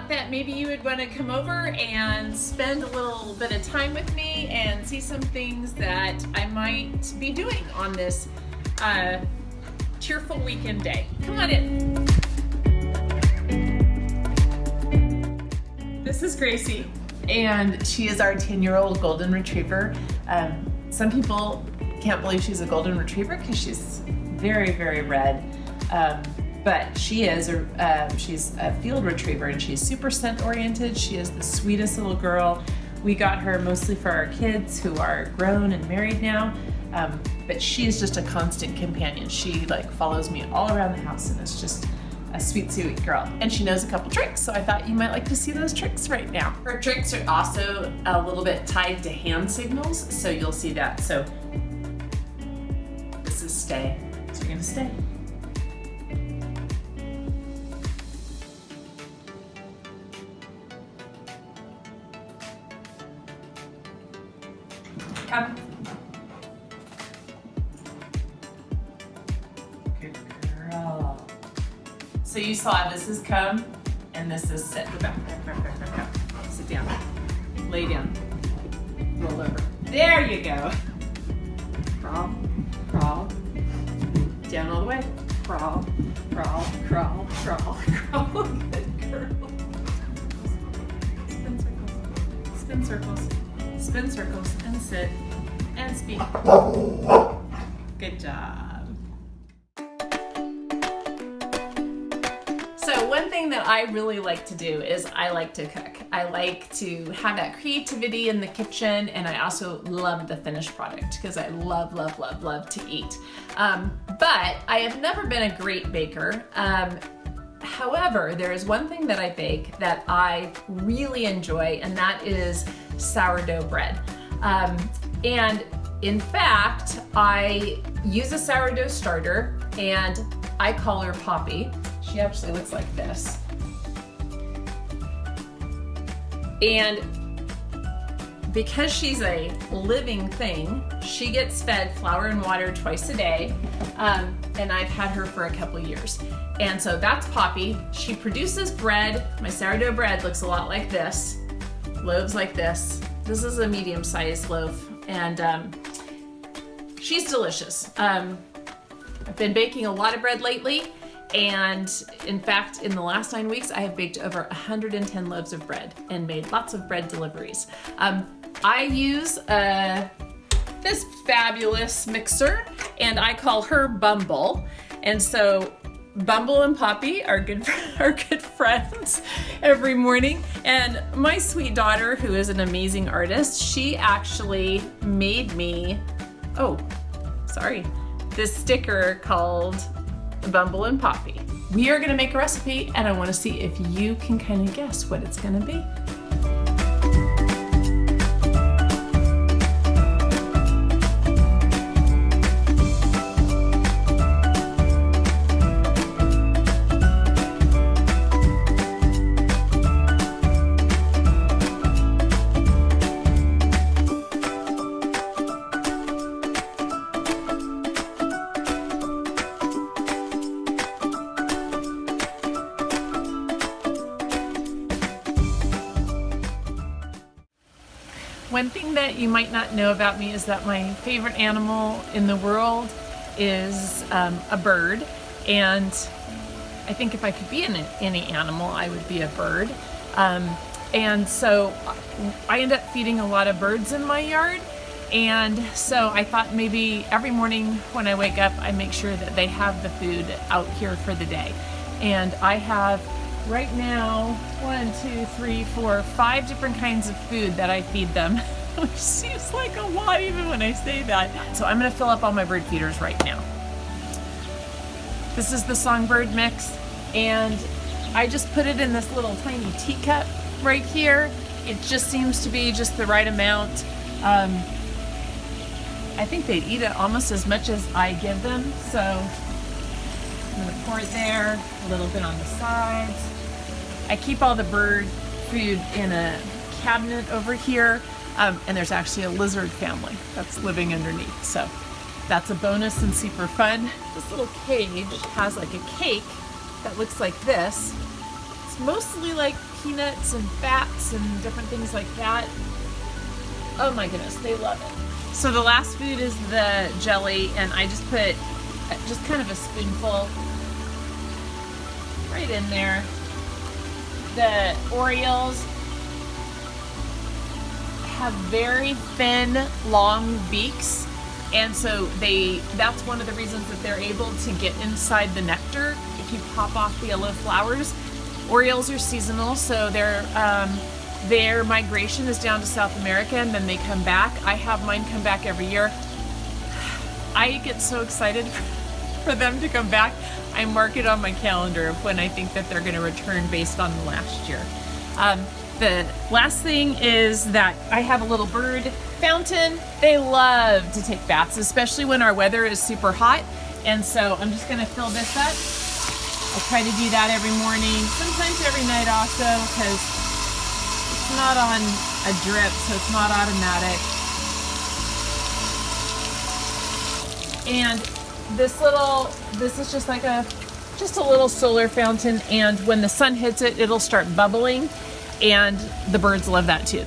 thought that maybe you would want to come over and spend a little bit of time with me and see some things that I might be doing on this cheerful weekend day. Come on in. This is Gracie, and she is our 10-year-old golden retriever. Some people can't believe she's a golden retriever because she's very, very red. But she's a field retriever, and she's super scent oriented. She is the sweetest little girl. We got her mostly for our kids who are grown and married now. But she is just a constant companion. She follows me all around the house and is just a sweet, sweet girl. And she knows a couple tricks, so I thought you might like to see those tricks right now. Her tricks are also a little bit tied to hand signals, so you'll see that. So this is stay, so you're gonna stay. Come. Good girl. So you saw this is come and this is sit. Go back. Sit down. Lay down. Roll over. There you go. Crawl, crawl. Down all the way. Crawl, crawl, crawl, crawl, crawl. Good girl. Spin circles. Spin circles. Spin circles and sit and speak. Good job. So one thing that I really like to do is I like to cook. I like to have that creativity in the kitchen, and I also love the finished product because I love, love, love, love to eat. But I have never been a great baker. However, there is one thing that I bake that I really enjoy, and that is sourdough bread. And in fact, I use a sourdough starter, and I call her Poppy. She actually looks like this. And because she's a living thing, she gets fed flour and water twice a day, and I've had her for a couple years. And so that's Poppy. She produces bread. My sourdough bread looks a lot like this, loaves like this. This is a medium-sized loaf, and she's delicious. I've been baking a lot of bread lately, and in fact, in the last 9 weeks, I have baked over 110 loaves of bread and made lots of bread deliveries. I use this fabulous mixer, and I call her Bumble. And so Bumble and Poppy are good friends every morning. And my sweet daughter, who is an amazing artist, she actually made me, this sticker called Bumble and Poppy. We are gonna make a recipe, and I wanna see if you can kind of guess what it's gonna be. One thing that you might not know about me is that my favorite animal in the world is a bird, and I think if I could be any animal, I would be a bird. And so I end up feeding a lot of birds in my yard, and so I thought maybe every morning when I wake up, I make sure that they have the food out here for the day. And I have right now 5 different kinds of food that I feed them, which seems like a lot even when I say that. So I'm gonna fill up all my bird feeders right now. This is the songbird mix, and I just put it in this little tiny teacup right here. It just seems to be just the right amount. I think they'd eat it almost as much as I give them, so I'm gonna pour it there, a little bit on the sides. I keep all the bird food in a cabinet over here, and there's actually a lizard family that's living underneath, so that's a bonus and super fun. This little cage has like a cake that looks like this. It's It's mostly like peanuts and fats and different things like that. Oh my goodness, they love it. So the last food is the jelly, and I just put just kind of a spoonful right in there. The Oreos have very thin, long beaks, and so that's one of the reasons that they're able to get inside the nectar if you pop off the yellow flowers. Orioles are seasonal, so their migration is down to South America, and then they come back. I have mine come back every year. I get so excited for them to come back. I mark it on my calendar of when I think that they're going to return based on last year. The last thing is that I have a little bird fountain. They love to take baths, especially when our weather is super hot. And so I'm just going to fill this up. I try to do that every morning, sometimes every night also, because it's not on a drip, so it's not automatic. And this is just like a little solar fountain, and when the sun hits it, it'll start bubbling, and the birds love that too.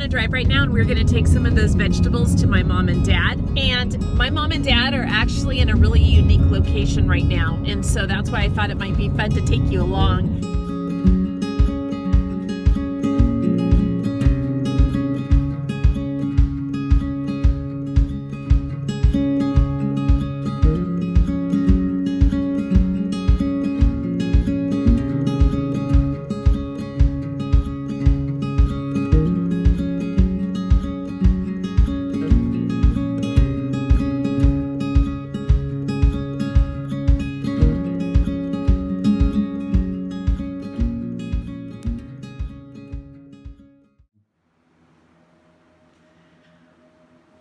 Drive right now, and we're going to take some of those vegetables to my mom and dad. And my mom and dad are actually in a really unique location right now, and so that's why I thought it might be fun to take you along.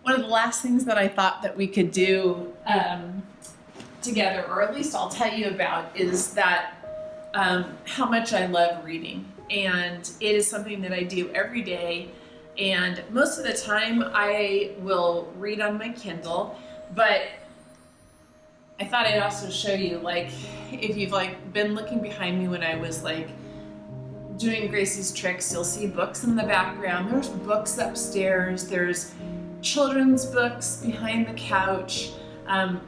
One of the last things that I thought that we could do together, or at least I'll tell you about, is that how much I love reading. And it is something that I do every day. And most of the time I will read on my Kindle, but I thought I'd also show you, like, if you've been looking behind me when I was doing Gracie's tricks, you'll see books in the background. There's books upstairs. There's children's books behind the couch.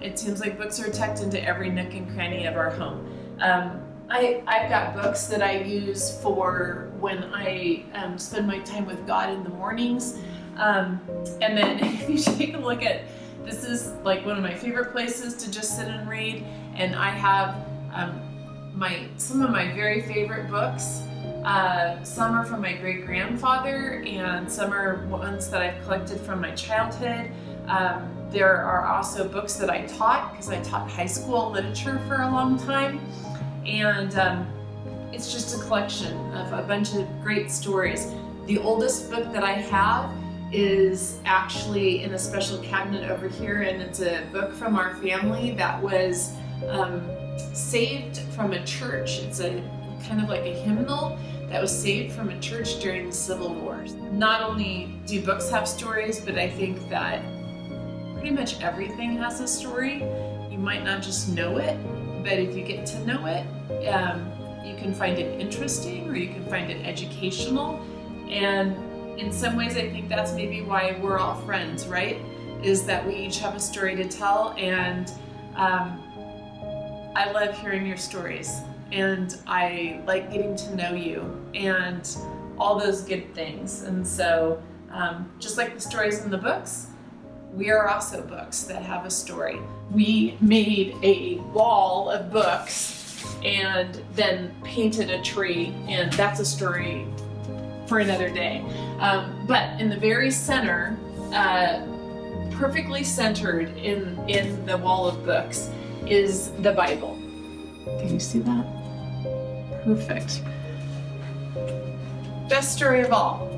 It seems like books are tucked into every nook and cranny of our home. I've got books that I use for when I spend my time with God in the mornings. And then if you take a look at, this is like one of my favorite places to just sit and read. And I have some of my very favorite books. Some are from my great-grandfather, and some are ones that I've collected from my childhood. There are also books that I taught, because I taught high school literature for a long time. And it's just a collection of a bunch of great stories. The oldest book that I have is actually in a special cabinet over here, and it's a book from our family that was saved from a church. It's a kind of like a hymnal that was saved from a church during the Civil War. Not only do books have stories, but I think that pretty much everything has a story. You might not just know it, but if you get to know it, you can find it interesting, or you can find it educational. And in some ways, I think that's maybe why we're all friends, right? Is that we each have a story to tell, and I love hearing your stories, and I like getting to know you, and all those good things. And so, just like the stories in the books, we are also books that have a story. We made a wall of books and then painted a tree, and that's a story for another day. But in the very center, perfectly centered in the wall of books, is the Bible. Can you see that? Perfect. Best story of all.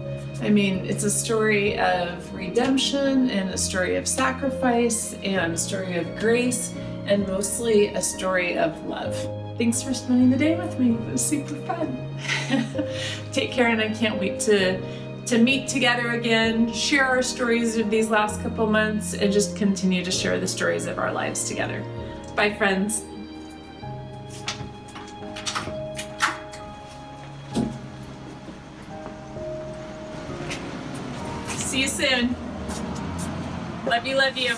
I mean, it's a story of redemption and a story of sacrifice and a story of grace and mostly a story of love. Thanks for spending the day with me. It was super fun. Take care, and I can't wait to meet together again, share our stories of these last couple months, and just continue to share the stories of our lives together. Bye, friends. See you soon. Love you, love you.